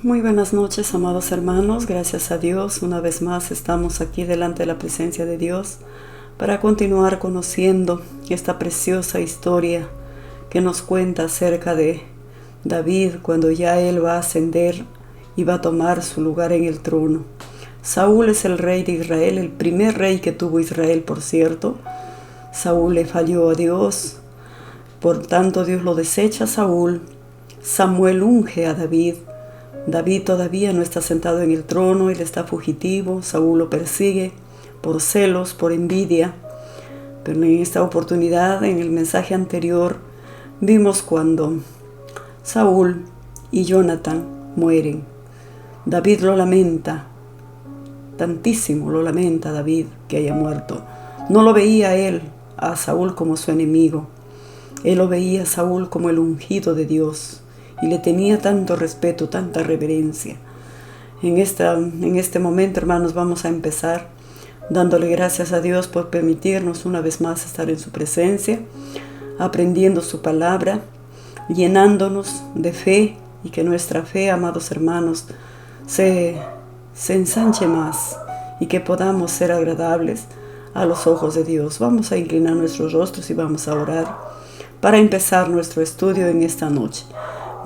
Muy buenas noches, amados hermanos. Gracias a Dios, una vez más estamos aquí delante de la presencia de Dios para continuar conociendo esta preciosa historia que nos cuenta acerca de David cuando ya él va a ascender y va a tomar su lugar en el trono. Saúl es el rey de Israel, el primer rey que tuvo Israel, por cierto. Saúl le falló a Dios, por tanto Dios lo desecha a Saúl. Samuel unge a David. David todavía no está sentado en el trono, él está fugitivo, Saúl lo persigue por celos, por envidia. Pero en esta oportunidad, en el mensaje anterior, vimos cuando Saúl y Jonathan mueren. David lo lamenta, tantísimo lo lamenta David que haya muerto. No lo veía él a Saúl como su enemigo, él lo veía a Saúl como el ungido de Dios. Y le tenía tanto respeto, tanta reverencia. En este momento, hermanos, vamos a empezar dándole gracias a Dios por permitirnos una vez más estar en su presencia, aprendiendo su palabra, llenándonos de fe y que nuestra fe, amados hermanos, se ensanche más y que podamos ser agradables a los ojos de Dios. Vamos a inclinar nuestros rostros y vamos a orar para empezar nuestro estudio en esta noche.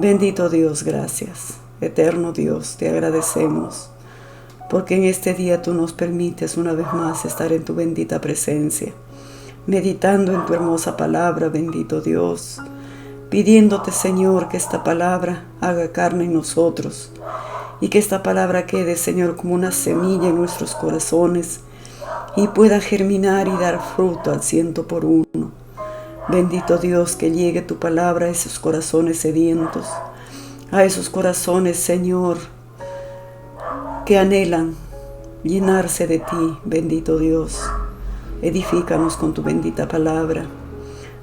Bendito Dios, gracias. Eterno Dios, te agradecemos, porque en este día tú nos permites una vez más estar en tu bendita presencia, meditando en tu hermosa palabra, bendito Dios, pidiéndote, Señor, que esta palabra haga carne en nosotros y que esta palabra quede, Señor, como una semilla en nuestros corazones y pueda germinar y dar fruto al 100%. Bendito Dios, que llegue tu palabra a esos corazones sedientos, a esos corazones, Señor, que anhelan llenarse de ti, bendito Dios. Edifícanos con tu bendita palabra,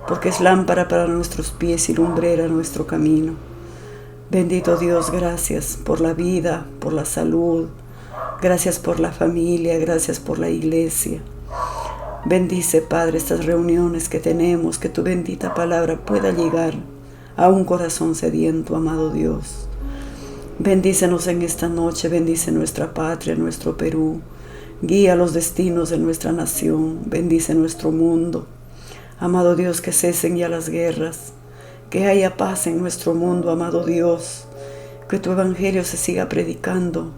porque es lámpara para nuestros pies y lumbrera nuestro camino. Bendito Dios, gracias por la vida, por la salud, gracias por la familia, gracias por la iglesia. Bendice, Padre, estas reuniones que tenemos, que tu bendita palabra pueda llegar a un corazón sediento, amado Dios. Bendícenos en esta noche, bendice nuestra patria, nuestro Perú. Guía los destinos de nuestra nación, bendice nuestro mundo. Amado Dios, que cesen ya las guerras, que haya paz en nuestro mundo, amado Dios. Que tu evangelio se siga predicando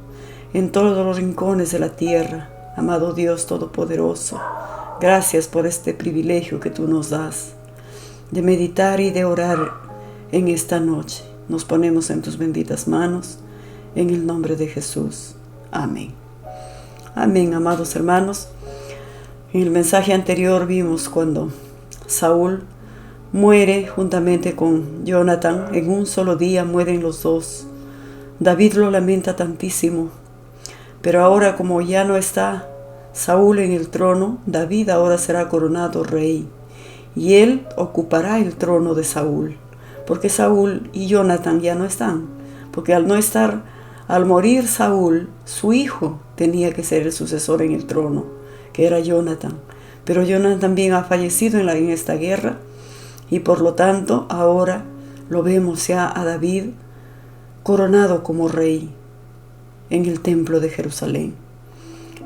en todos los rincones de la tierra, amado Dios Todopoderoso. Gracias por este privilegio que tú nos das de meditar y de orar en esta noche. Nos ponemos en tus benditas manos, en el nombre de Jesús. Amén. Amén, amados hermanos. En el mensaje anterior vimos cuando Saúl muere juntamente con Jonathan. En un solo día mueren los dos. David lo lamenta tantísimo. Pero ahora, como ya no está Saúl en el trono, David ahora será coronado rey y él ocupará el trono de Saúl, porque Saúl y Jonathan ya no están, porque al morir Saúl, su hijo tenía que ser el sucesor en el trono, que era Jonathan, pero Jonathan también ha fallecido en esta guerra y por lo tanto ahora lo vemos ya a David coronado como rey en el templo de Jerusalén.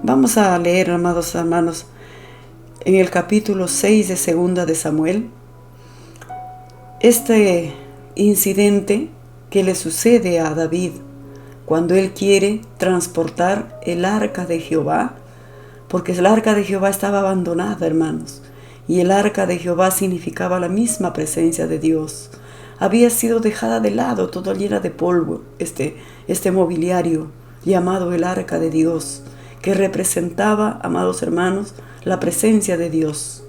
Vamos a leer, amados hermanos, en el capítulo 6 de Segunda de Samuel, este incidente que le sucede a David cuando él quiere transportar el arca de Jehová, porque el arca de Jehová estaba abandonada, hermanos, y el arca de Jehová significaba la misma presencia de Dios. Había sido dejada de lado, todo llena de polvo, este mobiliario llamado el arca de Dios, que representaba, amados hermanos, la presencia de Dios.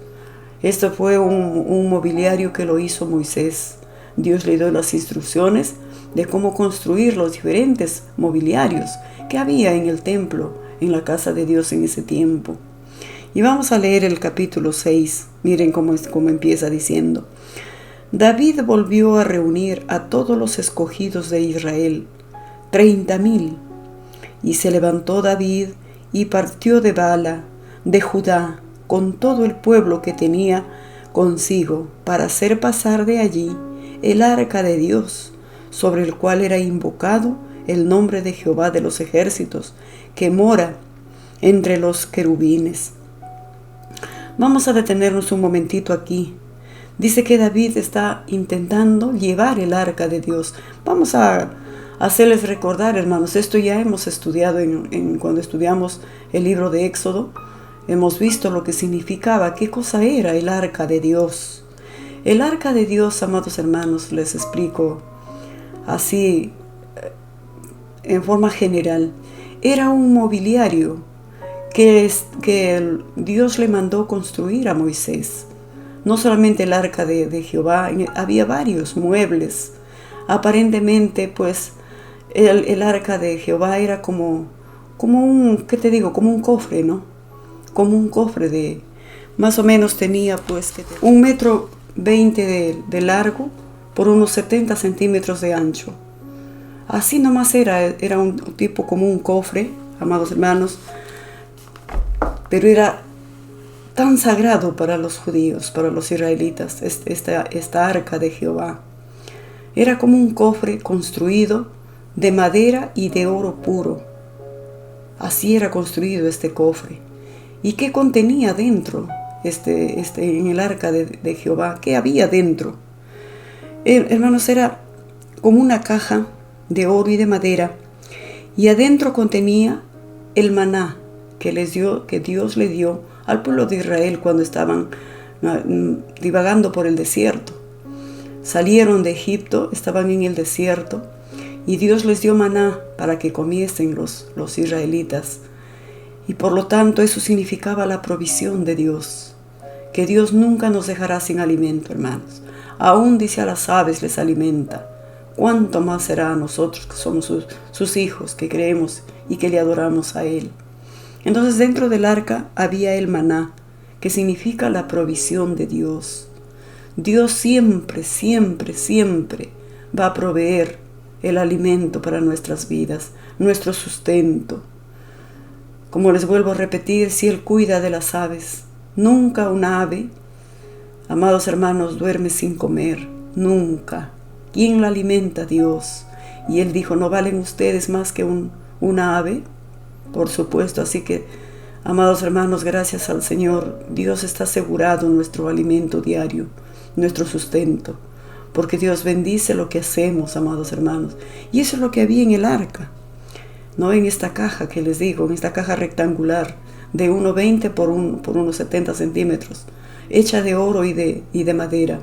Esto fue un mobiliario que lo hizo Moisés. Dios le dio las instrucciones de cómo construir los diferentes mobiliarios que había en el templo, en la casa de Dios en ese tiempo. Y vamos a leer el capítulo 6. Miren cómo empieza diciendo: David volvió a reunir a todos los escogidos de Israel, 30,000. Y se levantó David y partió de Bala, de Judá, con todo el pueblo que tenía consigo, para hacer pasar de allí el arca de Dios, sobre el cual era invocado el nombre de Jehová de los ejércitos, que mora entre los querubines. Vamos a detenernos un momentito aquí. Dice que David está intentando llevar el arca de Dios. Vamos a hacerles recordar, hermanos, esto ya hemos estudiado cuando estudiamos el libro de Éxodo. Hemos visto lo que significaba, qué cosa era el arca de Dios. El arca de Dios, amados hermanos, les explico así en forma general. Era un mobiliario que Dios le mandó construir a Moisés. No solamente el arca de Jehová, había varios muebles. Aparentemente, pues, el arca de Jehová era como un, ¿qué te digo? Como un cofre, ¿no? Como un cofre más o menos tenía, pues, 1,20 m de largo por unos 70 centímetros de ancho. Así nomás era un tipo como un cofre, amados hermanos, pero era tan sagrado para los judíos, para los israelitas, esta arca de Jehová. Era como un cofre construido de madera y de oro puro. Así era construido este cofre. ¿Y qué contenía dentro en el arca de Jehová? ¿Qué había dentro? Hermanos, era como una caja de oro y de madera, y adentro contenía el maná que Dios le dio al pueblo de Israel cuando estaban divagando por el desierto. Salieron de Egipto, estaban en el desierto, y Dios les dio maná para que comiesen los israelitas. Y por lo tanto eso significaba la provisión de Dios, que Dios nunca nos dejará sin alimento, hermanos. Aún dice a las aves les alimenta. ¿Cuánto más será a nosotros que somos sus hijos, que creemos y que le adoramos a Él? Entonces dentro del arca había el maná, que significa la provisión de Dios. Dios siempre, siempre, siempre va a proveer el alimento para nuestras vidas, nuestro sustento. Como les vuelvo a repetir, si Él cuida de las aves, nunca una ave, amados hermanos, duerme sin comer, nunca. ¿Quién la alimenta? Dios. Y Él dijo, ¿no valen ustedes más que una ave? Por supuesto, así que, amados hermanos, gracias al Señor, Dios está asegurado nuestro alimento diario, nuestro sustento, porque Dios bendice lo que hacemos, amados hermanos. Y eso es lo que había en el arca, no en esta caja que les digo, en esta caja rectangular de 1,20 por unos 70 centímetros, hecha de oro y de madera.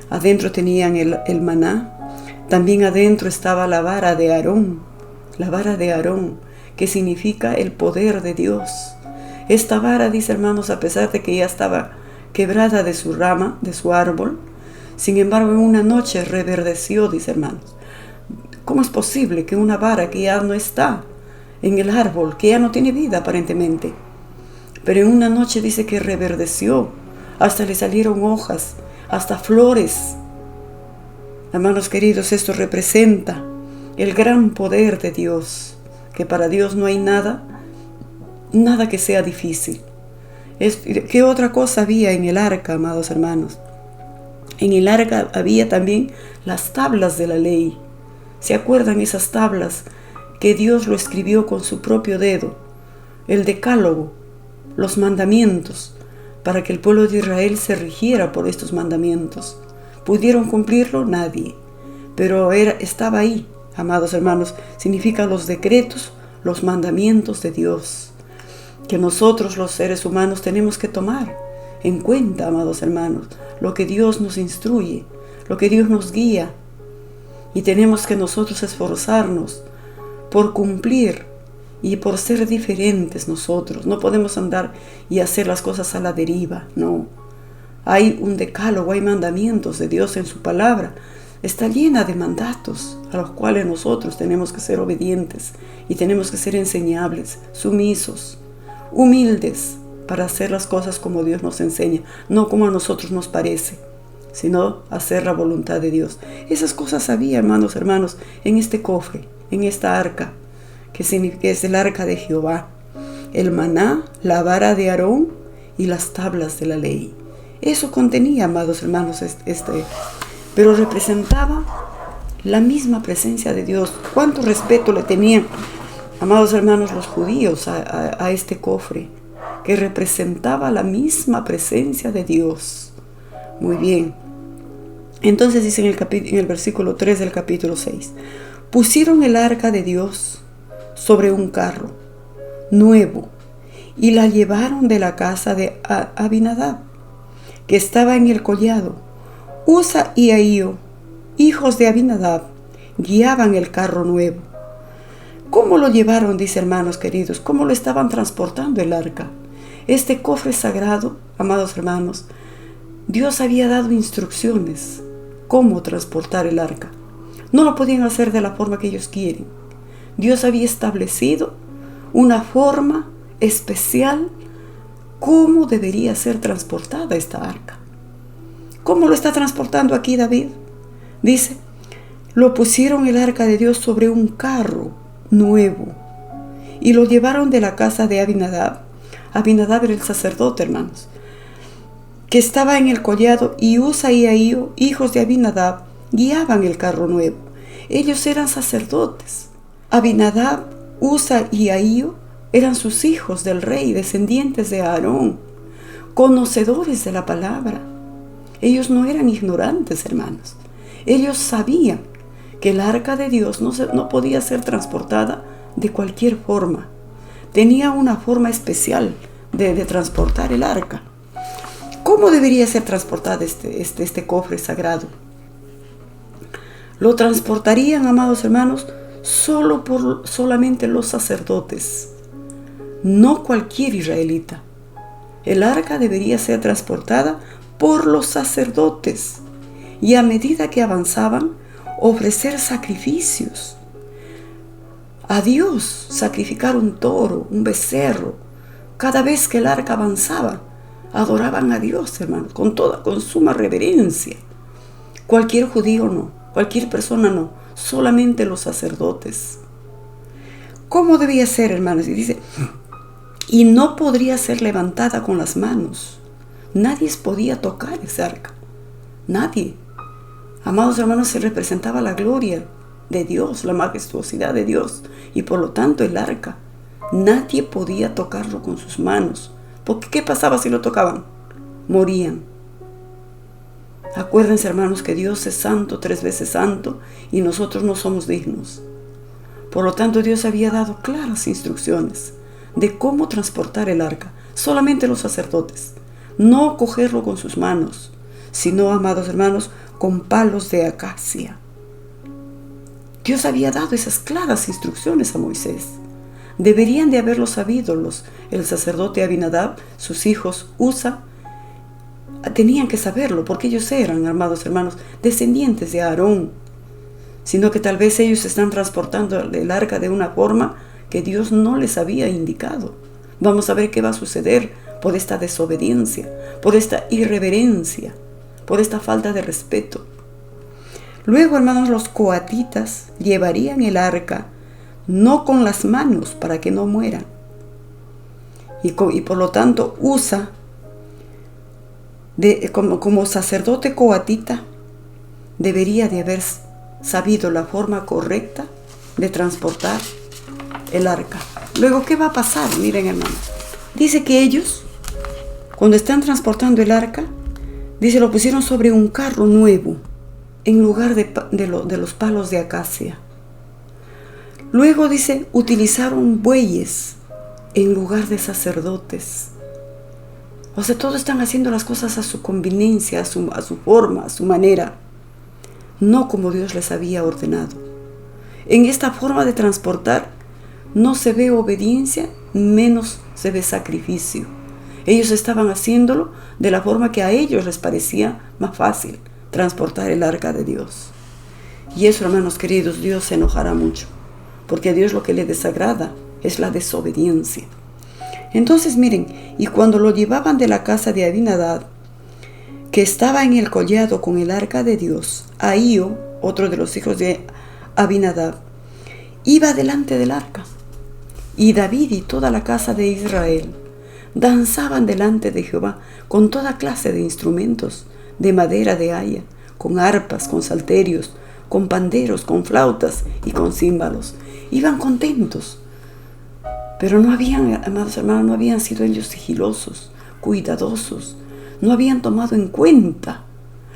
Adentro tenían el maná, también adentro estaba la vara de Aarón, que significa el poder de Dios. Esta vara, dice hermanos, a pesar de que ya estaba quebrada de su rama, de su árbol, sin embargo en una noche reverdeció, dice hermanos. ¿Cómo es posible que una vara que ya no está en el árbol, que ya no tiene vida aparentemente, pero en una noche dice que reverdeció, hasta le salieron hojas, hasta flores? Hermanos queridos, esto representa el gran poder de Dios, que para Dios no hay nada que sea difícil. ¿Qué otra cosa había en el arca, amados hermanos? En el arca había también las tablas de la ley. ¿Se acuerdan esas tablas que Dios lo escribió con su propio dedo? El decálogo, los mandamientos, para que el pueblo de Israel se rigiera por estos mandamientos. ¿Pudieron cumplirlo? Nadie. Pero estaba ahí, amados hermanos. Significa los decretos, los mandamientos de Dios, que nosotros los seres humanos tenemos que tomar en cuenta, amados hermanos, lo que Dios nos instruye, lo que Dios nos guía, y tenemos que nosotros esforzarnos por cumplir y por ser diferentes nosotros. No podemos andar y hacer las cosas a la deriva, no. Hay un decálogo, hay mandamientos de Dios en su palabra. Está llena de mandatos a los cuales nosotros tenemos que ser obedientes y tenemos que ser enseñables, sumisos, humildes, para hacer las cosas como Dios nos enseña, no como a nosotros nos parece, sino hacer la voluntad de Dios. Esas cosas había, hermanos, en este cofre, en esta arca, que es el arca de Jehová, el maná, la vara de Aarón y las tablas de la ley. Eso contenía, amados hermanos, pero representaba la misma presencia de Dios. Cuánto respeto le tenían, amados hermanos, los judíos a este cofre, que representaba la misma presencia de Dios. Muy bien. Entonces dice en el versículo 3 del capítulo 6, pusieron el arca de Dios sobre un carro nuevo y la llevaron de la casa de Abinadab, que estaba en el collado. Usa y Ahío, hijos de Abinadab, guiaban el carro nuevo. ¿Cómo lo llevaron, dice hermanos queridos? ¿Cómo lo estaban transportando el arca? Este cofre sagrado, amados hermanos, Dios había dado instrucciones cómo transportar el arca. No lo podían hacer de la forma que ellos quieren. Dios había establecido una forma especial cómo debería ser transportada esta arca. ¿Cómo lo está transportando aquí David? Dice, lo pusieron el arca de Dios sobre un carro nuevo y lo llevaron de la casa de Abinadab. Abinadab era el sacerdote, hermanos, que estaba en el collado, y Usa y Ahío, hijos de Abinadab, guiaban el carro nuevo. Ellos eran sacerdotes. Abinadab, Usa y Ahío eran sus hijos del rey, descendientes de Aarón, conocedores de la palabra. Ellos no eran ignorantes, hermanos. Ellos sabían que el arca de Dios no podía ser transportada de cualquier forma. Tenía una forma especial de transportar el arca. ¿Cómo debería ser transportado este cofre sagrado? Lo transportarían, amados hermanos, solamente los sacerdotes, no cualquier israelita. El arca debería ser transportada por los sacerdotes y a medida que avanzaban, ofrecer sacrificios a Dios, sacrificar un toro, un becerro. Cada vez que el arca avanzaba, adoraban a Dios, hermanos, con suma reverencia. Cualquier judío no, cualquier persona no, solamente los sacerdotes. ¿Cómo debía ser, hermanos? Y dice, y no podría ser levantada con las manos. Nadie podía tocar esa arca. Nadie. Amados hermanos, se representaba la gloria de Dios, la majestuosidad de Dios, y por lo tanto el arca. Nadie podía tocarlo con sus manos. Porque ¿qué pasaba si lo tocaban? Morían. Acuérdense, hermanos, que Dios es santo, 3 veces santo, y nosotros no somos dignos. Por lo tanto, Dios había dado claras instrucciones de cómo transportar el arca. Solamente los sacerdotes. No cogerlo con sus manos, sino, amados hermanos, con palos de acacia. Dios había dado esas claras instrucciones a Moisés. Deberían de haberlo sabido el sacerdote Abinadab, sus hijos Usa, tenían que saberlo, porque ellos eran, amados hermanos, descendientes de Aarón, sino que tal vez ellos están transportando el arca de una forma que Dios no les había indicado. Vamos a ver qué va a suceder por esta desobediencia, por esta irreverencia, por esta falta de respeto. Luego, hermanos, los coatitas llevarían el arca no con las manos para que no mueran. Y por lo tanto, Usa, como sacerdote coatita, debería de haber sabido la forma correcta de transportar el arca. Luego, ¿qué va a pasar? Miren, hermanos. Dice que ellos, cuando están transportando el arca, dice, lo pusieron sobre un carro nuevo, en lugar de los palos de acacia. Luego dice, utilizaron bueyes en lugar de sacerdotes. O sea, todos están haciendo las cosas a su conveniencia, a su forma, a su manera, no como Dios les había ordenado. En esta forma de transportar no se ve obediencia, menos se ve sacrificio. Ellos estaban haciéndolo de la forma que a ellos les parecía más fácil transportar el arca de Dios. Y eso, hermanos queridos, Dios se enojará mucho, porque a Dios lo que le desagrada es la desobediencia. Entonces miren, y cuando lo llevaban de la casa de Abinadab, que estaba en el collado con el arca de Dios, Ahío, otro de los hijos de Abinadab, iba delante del arca. Y David y toda la casa de Israel danzaban delante de Jehová con toda clase de instrumentos de madera de haya, con arpas, con salterios, con panderos, con flautas y con címbalos. Iban contentos. Pero no habían, amados hermanos, no habían sido ellos sigilosos, cuidadosos. No habían tomado en cuenta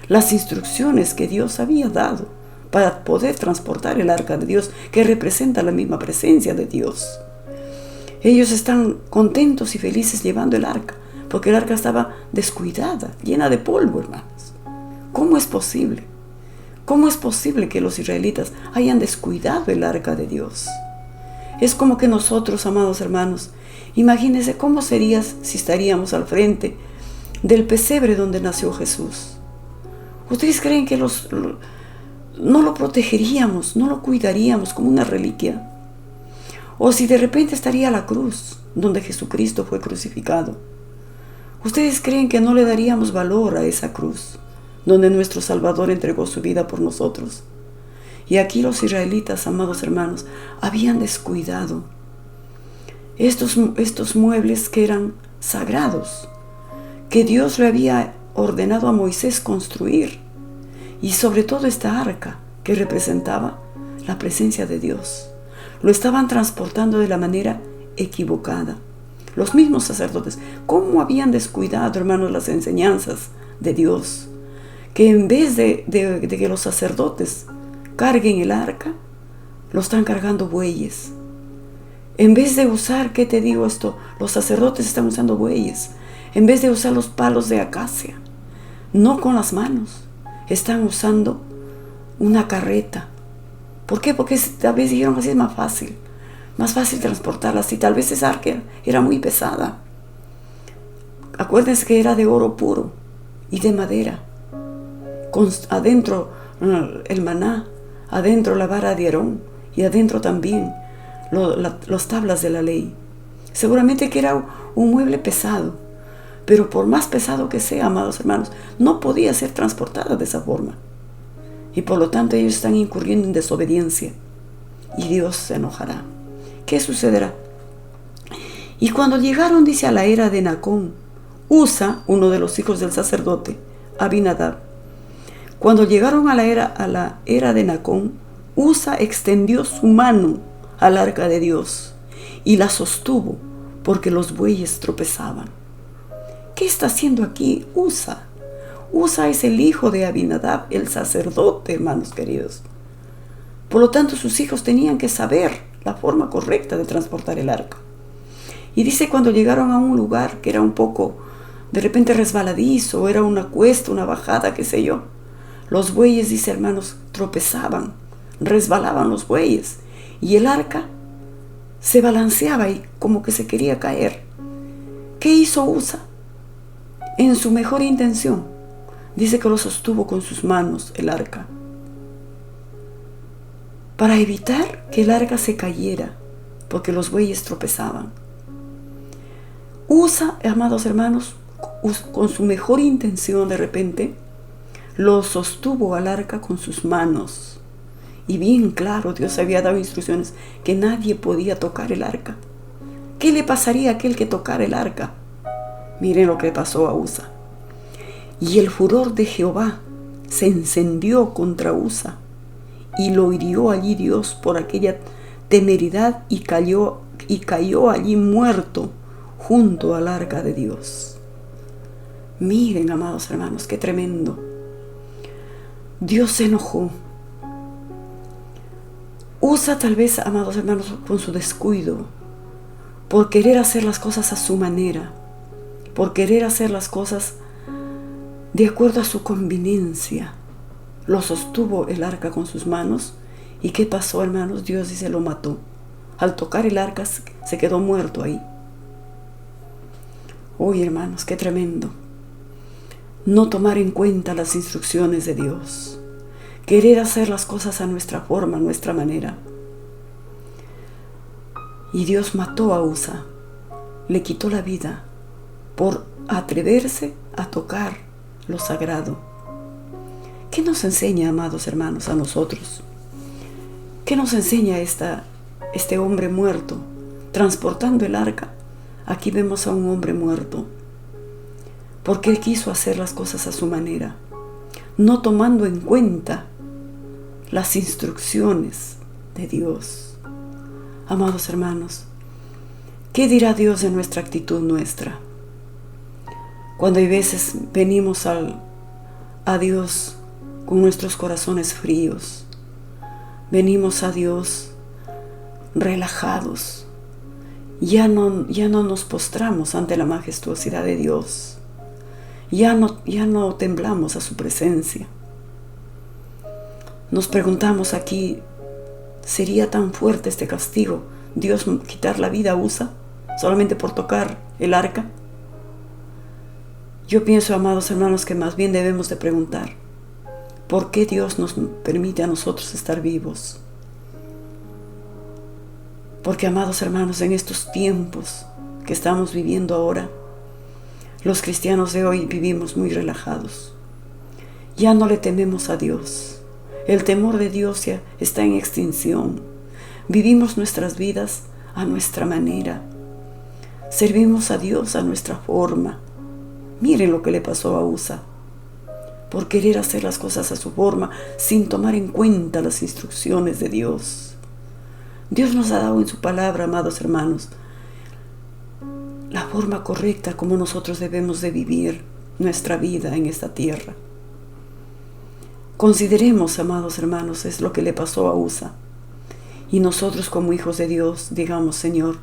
las instrucciones que Dios había dado para poder transportar el arca de Dios, que representa la misma presencia de Dios. Ellos están contentos y felices llevando el arca, porque el arca estaba descuidada, llena de polvo, hermanos. ¿Cómo es posible? ¿Cómo es posible que los israelitas hayan descuidado el arca de Dios? Es como que nosotros, amados hermanos, imagínense cómo sería si estaríamos al frente del pesebre donde nació Jesús. ¿Ustedes creen que no lo protegeríamos, no lo cuidaríamos como una reliquia? O si de repente estaría la cruz donde Jesucristo fue crucificado. ¿Ustedes creen que no le daríamos valor a esa cruz donde nuestro Salvador entregó su vida por nosotros? Y aquí los israelitas, amados hermanos, habían descuidado estos muebles que eran sagrados, que Dios le había ordenado a Moisés construir, y sobre todo esta arca que representaba la presencia de Dios. Lo estaban transportando de la manera equivocada. Los mismos sacerdotes, ¿cómo habían descuidado, hermanos, las enseñanzas de Dios? Que en vez de que los sacerdotes carguen el arca, lo están cargando bueyes. En vez de usar, ¿qué te digo esto? Los sacerdotes están usando bueyes. En vez de usar los palos de acacia, no con las manos, están usando una carreta. ¿Por qué? Porque tal vez dijeron así es más fácil transportarla así. Tal vez esa arca era muy pesada. Acuérdense que era de oro puro y de madera. Adentro el maná, adentro la vara de Aarón y adentro también las tablas de la ley. Seguramente que era un mueble pesado, pero por más pesado que sea, amados hermanos, no podía ser transportada de esa forma. Y por lo tanto ellos están incurriendo en desobediencia y Dios se enojará. ¿Qué sucederá? Y cuando llegaron, dice, a la era de Nacón, Usa, uno de los hijos del sacerdote, Abinadab. Cuando llegaron a la era de Nacón, Usa extendió su mano al arca de Dios y la sostuvo porque los bueyes tropezaban. ¿Qué está haciendo aquí Usa? Usa es el hijo de Abinadab, el sacerdote, hermanos queridos. Por lo tanto, sus hijos tenían que saber la forma correcta de transportar el arca. Y dice, cuando llegaron a un lugar que era un poco, de repente resbaladizo, era una cuesta, una bajada, qué sé yo, los bueyes, dice, hermanos, tropezaban, resbalaban los bueyes, y el arca se balanceaba y como que se quería caer. ¿Qué hizo Usa? En su mejor intención, dice que lo sostuvo con sus manos el arca, para evitar que el arca se cayera, porque los bueyes tropezaban. Usa, amados hermanos, con su mejor intención, de repente, lo sostuvo al arca con sus manos. Y bien claro, Dios había dado instrucciones que nadie podía tocar el arca. ¿Qué le pasaría a aquel que tocara el arca? Miren lo que pasó a Usa. Y el furor de Jehová se encendió contra Usa, y lo hirió allí Dios por aquella temeridad, y cayó allí muerto junto al arca de Dios. Miren, amados hermanos, qué tremendo. Dios se enojó. Usa, tal vez, amados hermanos, con su descuido, por querer hacer las cosas a su manera, por querer hacer las cosas de acuerdo a su conveniencia, lo sostuvo el arca con sus manos. ¿Y qué pasó, hermanos? Dios, dice, lo mató. Al tocar el arca se quedó muerto ahí. Uy, hermanos, qué tremendo. No tomar en cuenta las instrucciones de Dios. Querer hacer las cosas a nuestra forma, a nuestra manera. Y Dios mató a Usa. Le quitó la vida por atreverse a tocar lo sagrado. ¿Qué nos enseña, amados hermanos, a nosotros? ¿Qué nos enseña este hombre muerto transportando el arca? Aquí vemos a un hombre muerto porque él quiso hacer las cosas a su manera, no tomando en cuenta las instrucciones de Dios. Amados hermanos, ¿qué dirá Dios de nuestra actitud nuestra? Cuando hay veces venimos a Dios con nuestros corazones fríos, venimos a Dios relajados, ya no nos postramos ante la majestuosidad de Dios, ya no temblamos a su presencia. Nos preguntamos aquí, ¿sería tan fuerte este castigo? ¿Dios quitar la vida a Usa solamente por tocar el arca? Yo pienso, amados hermanos, que más bien debemos de preguntar, ¿por qué Dios nos permite a nosotros estar vivos? Porque, amados hermanos, en estos tiempos que estamos viviendo ahora, los cristianos de hoy vivimos muy relajados. Ya no le tememos a Dios. El temor de Dios ya está en extinción. Vivimos nuestras vidas a nuestra manera. Servimos a Dios a nuestra forma. Miren lo que le pasó a Usa, por querer hacer las cosas a su forma, sin tomar en cuenta las instrucciones de Dios. Dios nos ha dado en su palabra, amados hermanos, la forma correcta como nosotros debemos de vivir nuestra vida en esta tierra. Consideremos, amados hermanos, es lo que le pasó a Usa. Y nosotros como hijos de Dios, digamos, Señor,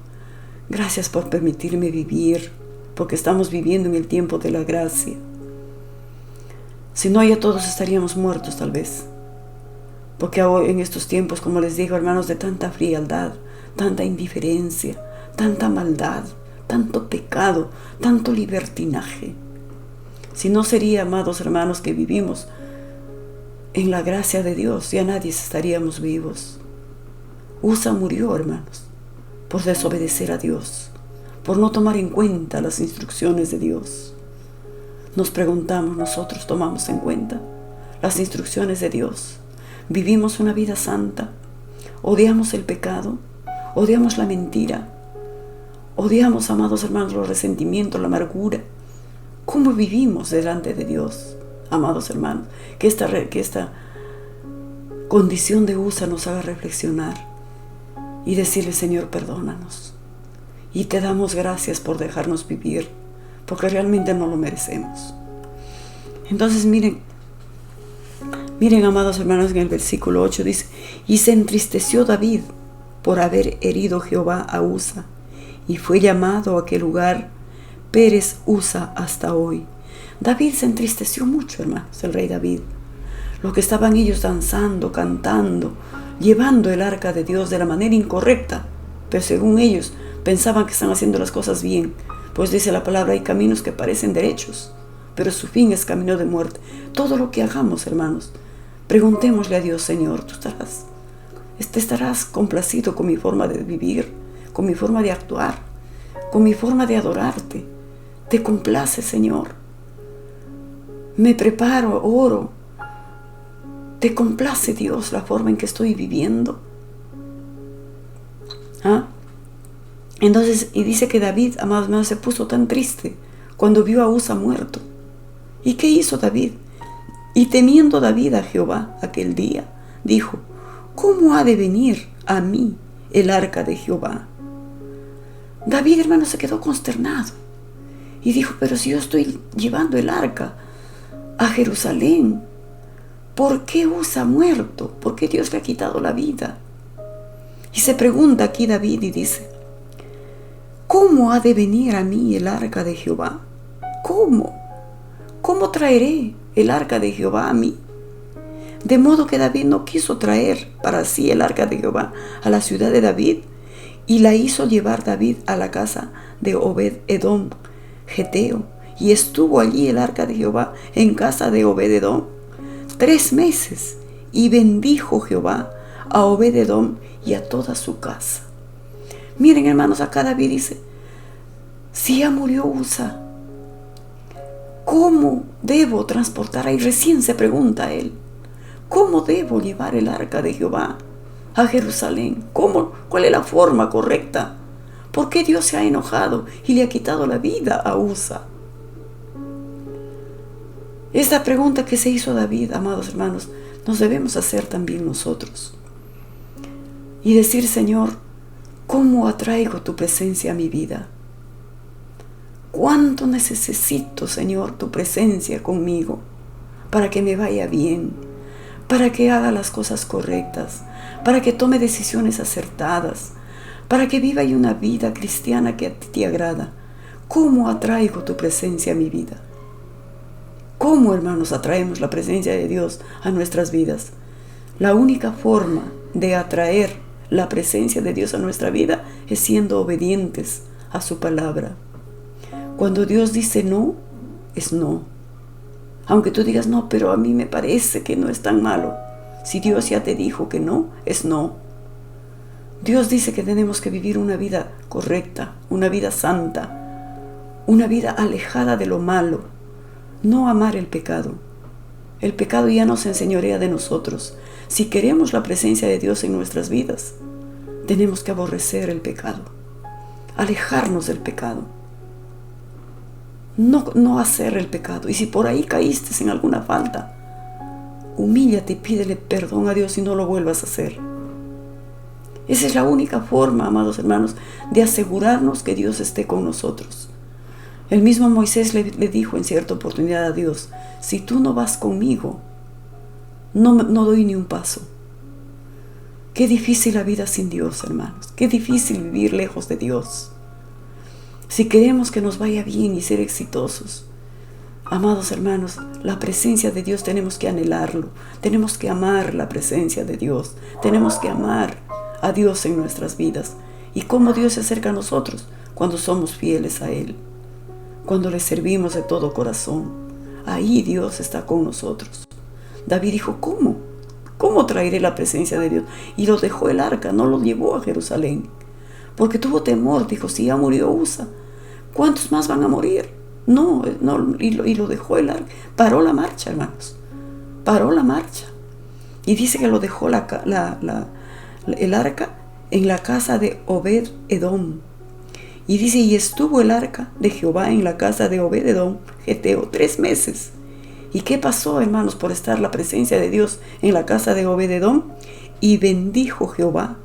gracias por permitirme vivir, porque estamos viviendo en el tiempo de la gracia. Si no, ya todos estaríamos muertos tal vez. Porque ahora en estos tiempos, como les digo, hermanos, de tanta frialdad, tanta indiferencia, tanta maldad, tanto pecado, tanto libertinaje. Si no sería, amados hermanos, que vivimos en la gracia de Dios, ya nadie estaríamos vivos. Usa murió, hermanos, por desobedecer a Dios, por no tomar en cuenta las instrucciones de Dios. Nos preguntamos, ¿nosotros tomamos en cuenta las instrucciones de Dios? ¿Vivimos una vida santa? ¿Odiamos el pecado? ¿Odiamos la mentira? ¿Odiamos, amados hermanos, los resentimientos, la amargura? ¿Cómo vivimos delante de Dios, amados hermanos? Que esta condición de Usa nos haga reflexionar y decirle, Señor, perdónanos. Y te damos gracias por dejarnos vivir, porque realmente no lo merecemos. Entonces miren, amados hermanos, en el versículo 8 dice, y se entristeció David por haber herido Jehová a Usa, y fue llamado a aquel lugar Pérez Usa hasta hoy. David se entristeció mucho, hermanos, el rey David. Lo que estaban ellos danzando, cantando, llevando el arca de Dios de la manera incorrecta, pero según ellos pensaban que están haciendo las cosas bien, pues dice la palabra, hay caminos que parecen derechos, pero su fin es camino de muerte. Todo lo que hagamos, hermanos, preguntémosle a Dios, Señor, ¿tú estarás complacido con mi forma de vivir, con mi forma de actuar, con mi forma de adorarte? ¿Te complace, Señor? Me preparo, oro. ¿Te complace, Dios, la forma en que estoy viviendo? Entonces, y dice que David, amados hermanos, se puso tan triste cuando vio a Usa muerto. ¿Y qué hizo David? Y temiendo David a Jehová aquel día, dijo, ¿cómo ha de venir a mí el arca de Jehová? David, hermano, se quedó consternado y dijo, pero si yo estoy llevando el arca a Jerusalén, ¿por qué Usa ha muerto? ¿Por qué Dios le ha quitado la vida? Y se pregunta aquí David y dice, ¿cómo ha de venir a mí el arca de Jehová? ¿Cómo? ¿Cómo traeré el arca de Jehová a mí? De modo que David no quiso traer para sí el arca de Jehová a la ciudad de David, y la hizo llevar David a la casa de Obed-edom, geteo, y estuvo allí el arca de Jehová en casa de Obed-edom 3 meses, y bendijo Jehová a Obed-edom y a toda su casa. Miren, hermanos, acá David dice, si ya murió Usa, ¿cómo debo transportar? Ahí recién se pregunta él, ¿cómo debo llevar el arca de Jehová a Jerusalén? ¿Cómo? ¿Cuál es la forma correcta? ¿Por qué Dios se ha enojado y le ha quitado la vida a Usa? Esta pregunta que se hizo David, amados hermanos, nos debemos hacer también nosotros. Y decir, Señor, ¿cómo atraigo tu presencia a mi vida? ¿Cuánto necesito, Señor, tu presencia conmigo para que me vaya bien, para que haga las cosas correctas, para que tome decisiones acertadas, para que viva una vida cristiana que a ti te agrada? ¿Cómo atraigo tu presencia a mi vida? ¿Cómo, hermanos, atraemos la presencia de Dios a nuestras vidas? La única forma de atraer la presencia de Dios a nuestra vida es siendo obedientes a su palabra. Cuando Dios dice no, es no. Aunque tú digas, no, pero a mí me parece que no es tan malo. Si Dios ya te dijo que no, es no. Dios dice que tenemos que vivir una vida correcta, una vida santa, una vida alejada de lo malo. No amar el pecado. El pecado ya no se enseñorea de nosotros. Si queremos la presencia de Dios en nuestras vidas, tenemos que aborrecer el pecado, alejarnos del pecado, no hacer el pecado. Y si por ahí caíste en alguna falta, humíllate y pídele perdón a Dios y no lo vuelvas a hacer. Esa es la única forma, amados hermanos, de asegurarnos que Dios esté con nosotros. El mismo Moisés le dijo en cierta oportunidad a Dios, si tú no vas conmigo, no doy ni un paso. Qué difícil la vida sin Dios, hermanos. Qué difícil vivir lejos de Dios. Si queremos que nos vaya bien y ser exitosos, amados hermanos, la presencia de Dios tenemos que anhelarlo. Tenemos que amar la presencia de Dios. Tenemos que amar a Dios en nuestras vidas. ¿Y cómo Dios se acerca a nosotros? Cuando somos fieles a Él. Cuando le servimos de todo corazón. Ahí Dios está con nosotros. David dijo, ¿Cómo traeré la presencia de Dios? Y lo dejó el arca, no lo llevó a Jerusalén. Porque tuvo temor, dijo, si ya murió Usa, ¿cuántos más van a morir? No, y lo dejó el arca. Paró la marcha, hermanos. Paró la marcha. Y dice que lo dejó el arca en la casa de Obed-Edom. Y dice, y estuvo el arca de Jehová en la casa de Obed-Edom, geteo, 3 meses. ¿Y qué pasó, hermanos, por estar la presencia de Dios en la casa de Obed-Edom? Y bendijo Jehová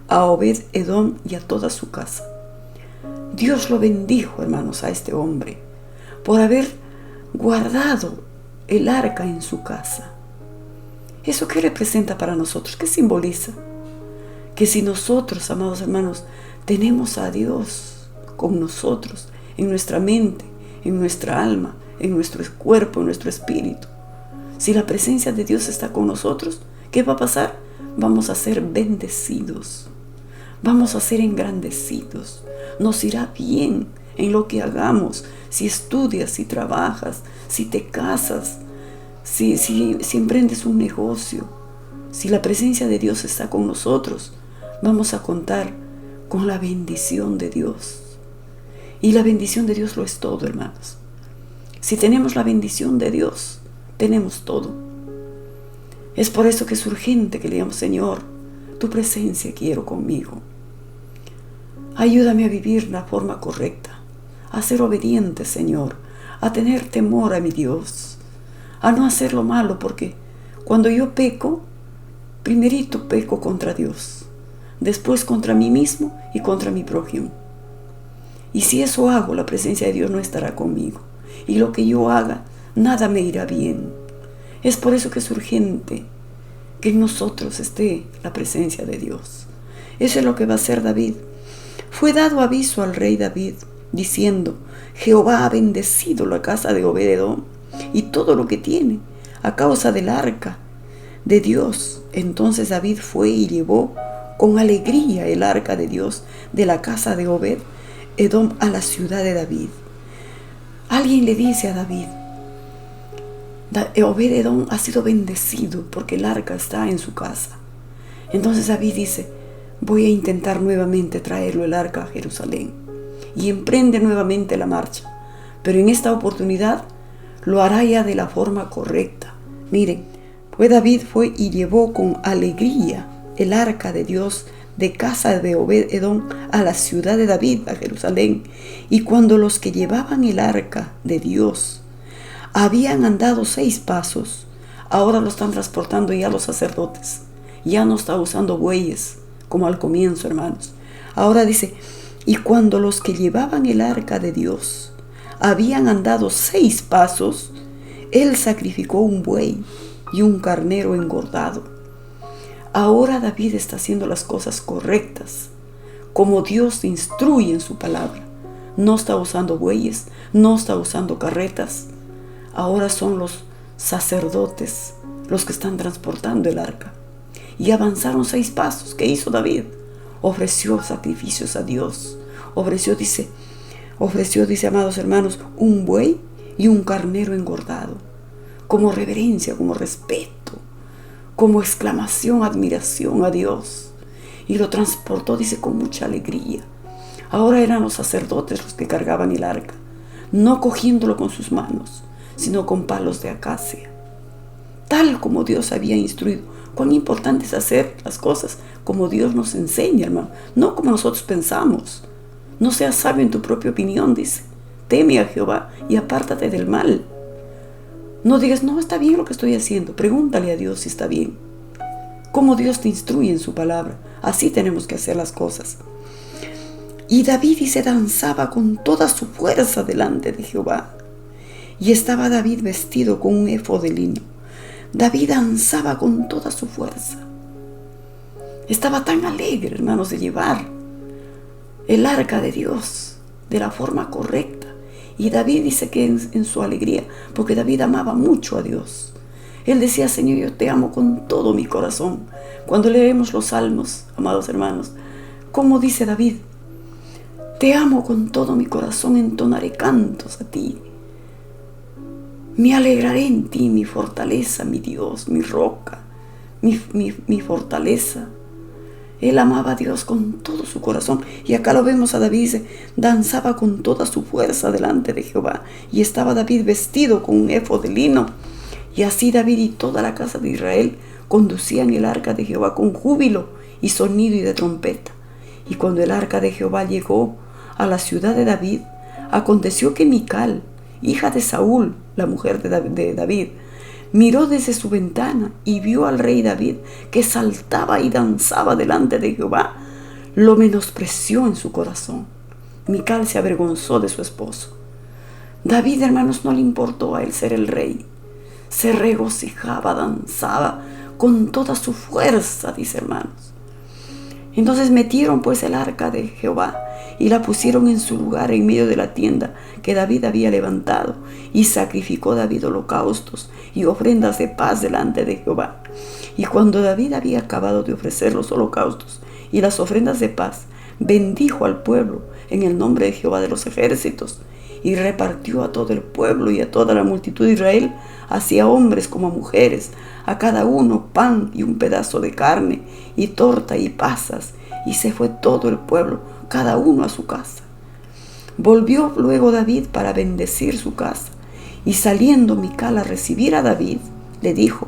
a Obed-Edom y a toda su casa. Dios lo bendijo, hermanos, a este hombre por haber guardado el arca en su casa. ¿Eso qué representa para nosotros? ¿Qué simboliza? Que si nosotros, amados hermanos, tenemos a Dios con nosotros, en nuestra mente, en nuestra alma, en nuestro cuerpo, en nuestro espíritu. Si la presencia de Dios está con nosotros, ¿qué va a pasar? Vamos a ser bendecidos. Vamos a ser engrandecidos. Nos irá bien en lo que hagamos. Si estudias, si trabajas, si te casas, si emprendes un negocio. Si la presencia de Dios está con nosotros, vamos a contar con la bendición de Dios. Y la bendición de Dios lo es todo, hermanos. Si tenemos la bendición de Dios, tenemos todo. Es por eso que es urgente que le digamos, Señor, tu presencia quiero conmigo. Ayúdame a vivir la forma correcta, a ser obediente, Señor, a tener temor a mi Dios, a no hacer lo malo, porque cuando yo peco, primerito peco contra Dios, después contra mí mismo y contra mi prójimo. Y si eso hago, la presencia de Dios no estará conmigo. Y lo que yo haga, nada me irá bien. Es por eso que es urgente que en nosotros esté la presencia de Dios. Eso es lo que va a hacer David. Fue dado aviso al rey David, diciendo, Jehová ha bendecido la casa de Obed-Edom y todo lo que tiene, a causa del arca de Dios. Entonces David fue y llevó con alegría el arca de Dios de la casa de Obed-Edom a la ciudad de David. Alguien le dice a David, Obed-Edom ha sido bendecido porque el arca está en su casa. Entonces David dice, voy a intentar nuevamente traerlo el arca a Jerusalén. Y emprende nuevamente la marcha. Pero en esta oportunidad lo hará ya de la forma correcta. Miren, pues David fue y llevó con alegría el arca de Dios de casa de Obed-Edom a la ciudad de David, a Jerusalén. Y cuando los que llevaban el arca de Dios habían andado 6 pasos, Ahora lo están transportando ya los sacerdotes. Ya no está usando bueyes como al comienzo, hermanos. Ahora dice, y cuando los que llevaban el arca de Dios habían andado 6 pasos, él sacrificó un buey y un carnero engordado. Ahora David está haciendo las cosas correctas, como Dios instruye en su palabra. No está usando bueyes, no está usando carretas. Ahora son los sacerdotes los que están transportando el arca. Y avanzaron 6 pasos. ¿Qué hizo David? Ofreció sacrificios a Dios. Ofreció, dice, amados hermanos, un buey y un carnero engordado, como reverencia, como respeto, como exclamación, admiración a Dios. Y lo transportó, dice, con mucha alegría. Ahora eran los sacerdotes los que cargaban el arca, no cogiéndolo con sus manos, sino con palos de acacia, tal como Dios había instruido. Cuán importante es hacer las cosas como Dios nos enseña, hermano, no como nosotros pensamos. No seas sabio en tu propia opinión, dice. Teme a Jehová y apártate del mal. No digas, no, está bien lo que estoy haciendo. Pregúntale a Dios si está bien. Como Dios te instruye en su palabra, así tenemos que hacer las cosas. Y David, dice, danzaba con toda su fuerza delante de Jehová. Y estaba David vestido con un efod de lino. David danzaba con toda su fuerza. Estaba tan alegre, hermanos, de llevar el arca de Dios de la forma correcta. Y David dice que en su alegría, porque David amaba mucho a Dios. Él decía, Señor, yo te amo con todo mi corazón. Cuando leemos los salmos, amados hermanos, ¿cómo dice David? Te amo con todo mi corazón, entonaré cantos a ti. Me alegraré en ti, mi fortaleza, mi Dios, mi roca, mi fortaleza. Él amaba a Dios con todo su corazón. Y acá lo vemos a David, dice, danzaba con toda su fuerza delante de Jehová. Y estaba David vestido con un efod de lino. Y así David y toda la casa de Israel conducían el arca de Jehová con júbilo y sonido y de trompeta. Y cuando el arca de Jehová llegó a la ciudad de David, aconteció que Mical, hija de Saúl, la mujer de David, miró desde su ventana y vio al rey David que saltaba y danzaba delante de Jehová. Lo menospreció en su corazón. Mical se avergonzó de su esposo. David, hermanos, no le importó a él ser el rey. Se regocijaba, danzaba con toda su fuerza, dice, hermanos. Entonces metieron pues el arca de Jehová y la pusieron en su lugar en medio de la tienda que David había levantado, y sacrificó David holocaustos y ofrendas de paz delante de Jehová. Y cuando David había acabado de ofrecer los holocaustos y las ofrendas de paz, bendijo al pueblo en el nombre de Jehová de los ejércitos, y repartió a todo el pueblo y a toda la multitud de Israel, así a hombres como a mujeres, a cada uno pan y un pedazo de carne, y torta y pasas, y se fue todo el pueblo, cada uno a su casa. Volvió luego David para bendecir su casa, y saliendo Mical a recibir a David, le dijo,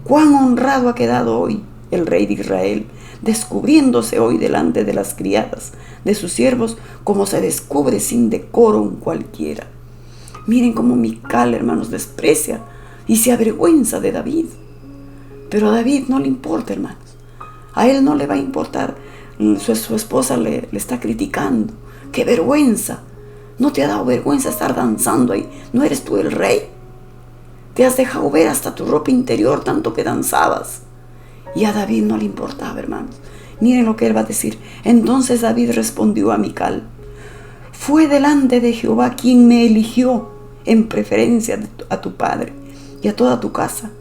cuán honrado ha quedado hoy el rey de Israel, descubriéndose hoy delante de las criadas de sus siervos, como se descubre sin decoro un cualquiera. Miren cómo Mical, hermanos, desprecia y se avergüenza de David. Pero a David no le importa, hermanos. A él no le va a importar. Su esposa le está criticando. ¡Qué vergüenza! ¿No te ha dado vergüenza estar danzando ahí? ¿No eres tú el rey? Te has dejado ver hasta tu ropa interior tanto que danzabas. Y a David no le importaba, hermanos. Miren lo que él va a decir. Entonces David respondió a Mical, fue delante de Jehová quien me eligió en preferencia a tu padre y a toda tu casa,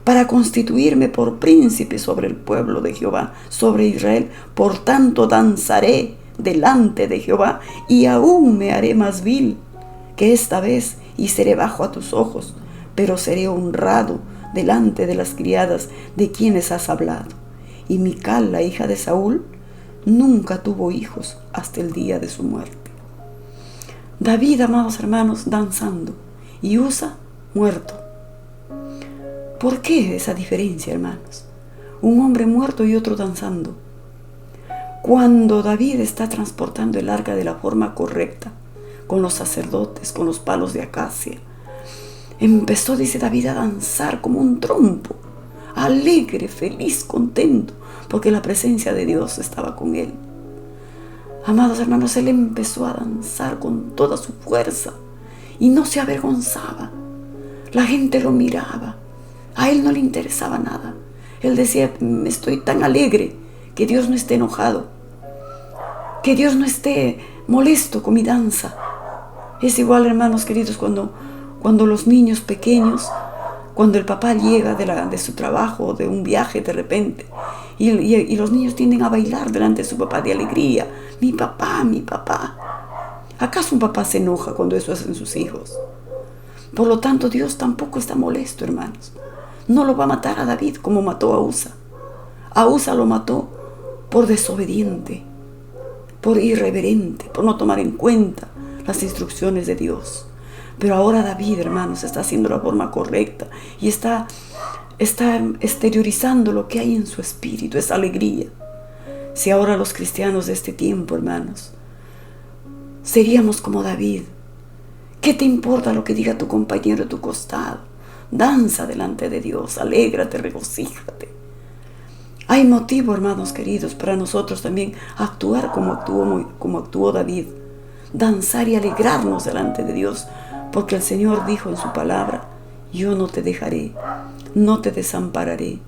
para constituirme por príncipe sobre el pueblo de Jehová, sobre Israel. Por tanto danzaré delante de Jehová, y aún me haré más vil que esta vez, y seré bajo a tus ojos, pero seré honrado delante de las criadas de quienes has hablado. Y Mical, la hija de Saúl, nunca tuvo hijos hasta el día de su muerte. David, amados hermanos, danzando, y Usa muerto. ¿Por qué esa diferencia, hermanos? Un hombre muerto y otro danzando. Cuando David está transportando el arca de la forma correcta, con los sacerdotes, con los palos de acacia, empezó, dice David, a danzar como un trompo, alegre, feliz, contento, porque la presencia de Dios estaba con él. Amados hermanos, él empezó a danzar con toda su fuerza y no se avergonzaba. La gente lo miraba, a él no le interesaba nada. Él decía: estoy tan alegre, que Dios no esté enojado, que Dios no esté molesto con mi danza. Es igual, hermanos queridos, cuando los niños pequeños, cuando el papá llega de su trabajo o de un viaje de repente, y los niños tienden a bailar delante de su papá de alegría. Mi papá, mi papá. ¿Acaso un papá se enoja cuando eso hacen sus hijos? Por lo tanto, Dios tampoco está molesto, hermanos. No lo va a matar a David como mató a Usa. A Usa lo mató por desobediente, por irreverente, por no tomar en cuenta las instrucciones de Dios. Pero ahora David, hermanos, está haciendo la forma correcta y está exteriorizando lo que hay en su espíritu, esa alegría. Si ahora los cristianos de este tiempo, hermanos, seríamos como David, ¿qué te importa lo que diga tu compañero a tu costado? Danza delante de Dios, alégrate, regocíjate. Hay motivo, hermanos queridos, para nosotros también actuar como actuó David, danzar y alegrarnos delante de Dios, porque el Señor dijo en su palabra: yo no te dejaré, no te desampararé,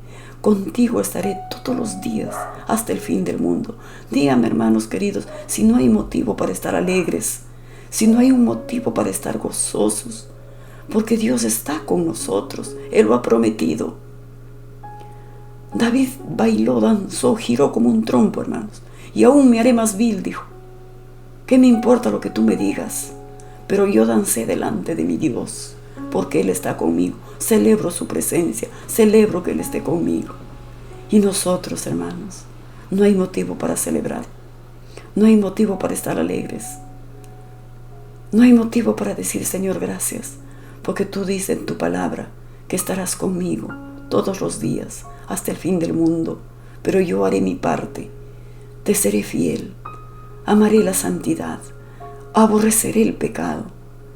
contigo estaré todos los días hasta el fin del mundo. Díganme, hermanos queridos, si no hay motivo para estar alegres, si no hay un motivo para estar gozosos, porque Dios está con nosotros, Él lo ha prometido. David bailó, danzó, giró como un trompo, hermanos, y aún me haré más vil, dijo. ¿Qué me importa lo que tú me digas? Pero yo dancé delante de mi Dios, porque Él está conmigo. Celebro su presencia, celebro que Él esté conmigo. Y nosotros, hermanos, no hay motivo para celebrar, no hay motivo para estar alegres, no hay motivo para decir: Señor, gracias, porque tú dices en tu palabra que estarás conmigo todos los días hasta el fin del mundo. Pero yo haré mi parte, te seré fiel, amaré la santidad, aborreceré el pecado,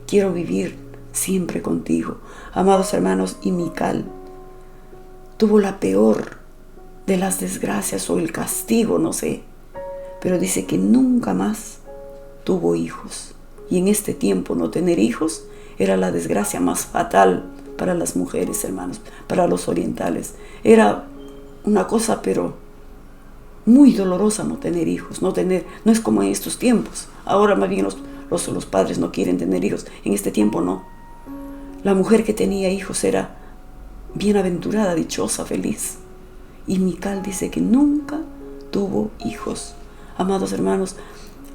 quiero vivir siempre contigo. Amados hermanos, y Mical tuvo la peor de las desgracias o el castigo, no sé, pero dice que nunca más tuvo hijos. Y en este tiempo no tener hijos era la desgracia más fatal para las mujeres, hermanos, para los orientales. Era una cosa, pero muy dolorosa no tener hijos, no es como en estos tiempos. Ahora más bien los padres no quieren tener hijos. En este tiempo no. La mujer que tenía hijos era bienaventurada, dichosa, feliz. Y Mical dice que nunca tuvo hijos. Amados hermanos,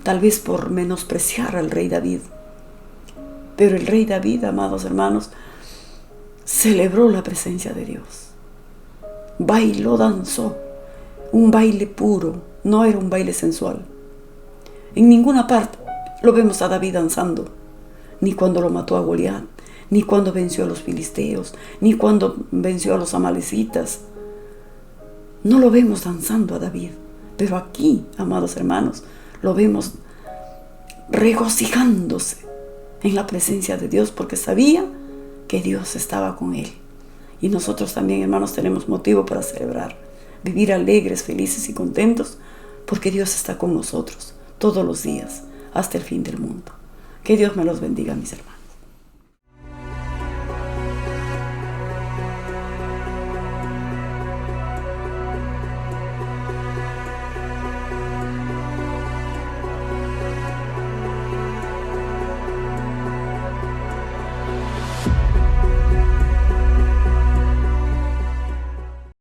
tal vez por menospreciar al rey David. Pero el rey David, amados hermanos, celebró la presencia de Dios. Bailó, danzó, un baile puro, no era un baile sensual. En ninguna parte lo vemos a David danzando, ni cuando lo mató a Goliat, ni cuando venció a los filisteos, ni cuando venció a los amalecitas. No lo vemos danzando a David, pero aquí, amados hermanos, lo vemos regocijándose en la presencia de Dios, porque sabía que Dios estaba con él. Y nosotros también, hermanos, tenemos motivo para celebrar, vivir alegres, felices y contentos, porque Dios está con nosotros todos los días hasta el fin del mundo. Que Dios me los bendiga, mis hermanos.